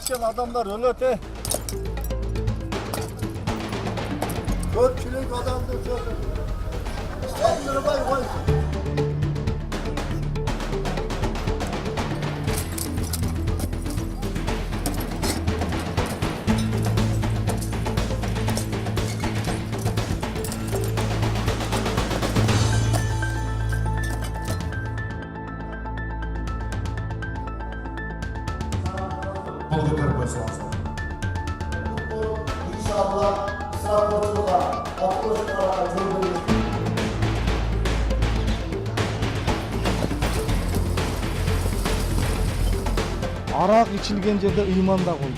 içken adamlar öyle. 4 kilo adam da çok. Onları vay. Arak içilgen yerde iman da bolboyt.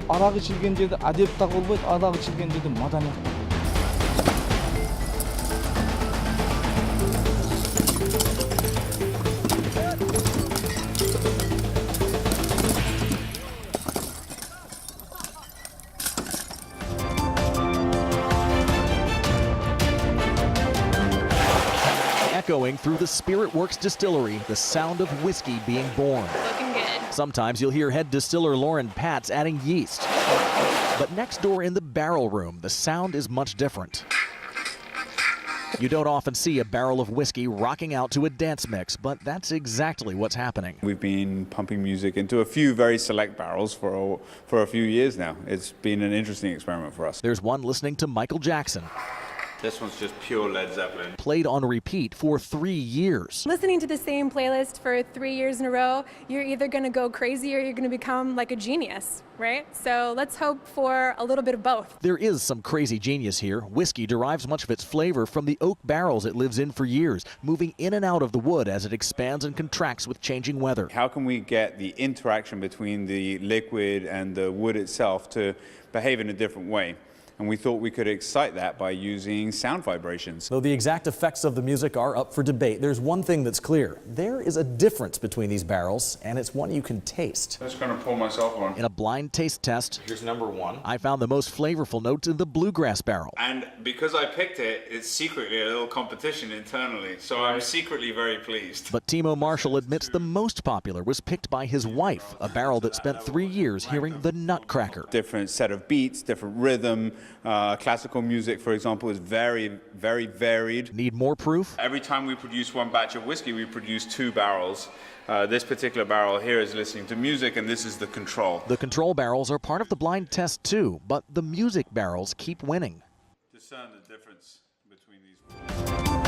Arak içilgen yerde adep da bolboyt, arak içilgen yerde madaniyat. Echoing through the Spirit Works distillery, the sound of whiskey being born. Looking good. Sometimes you'll hear head distiller Lauren Patz adding yeast. But next door in the barrel room, the sound is much different. You don't often see a barrel of whiskey rocking out to a dance mix, but that's exactly what's happening. We've been pumping music into a few very select barrels for a few years now. It's been an interesting experiment for us. There's one listening to Michael Jackson. This one's just pure Led Zeppelin. Played on repeat for 3 years. Listening to the same playlist for 3 years in a row, you're either going to go crazy or you're going to become like a genius, right? So let's hope for a little bit of both. There is some crazy genius here. Whiskey derives much of its flavor from the oak barrels it lives in for years, moving in and out of the wood as it expands and contracts with changing weather. How can we get the interaction between the liquid and the wood itself to behave in a different way? And we thought we could excite that by using sound vibrations. Though the exact effects of the music are up for debate, there's one thing that's clear. There is a difference between these barrels, and it's one you can taste. I'm just going to pour myself one. In a blind taste test, Here's number 1. I found the most flavorful notes in the bluegrass barrel. And because I picked it, it's secretly a little competition internally. So I'm secretly very pleased. But Timo Marshall admits the most popular was picked by his wife, a barrel that spent 3 years hearing the Nutcracker. Different set of beats, different rhythm. Classical music, for example, is very, very varied. Need more proof? Every time we produce one batch of whiskey, we produce 2 barrels. This particular barrel here is listening to music, and this is the control. The control barrels are part of the blind test too, but the music barrels keep winning. Discern the difference between these.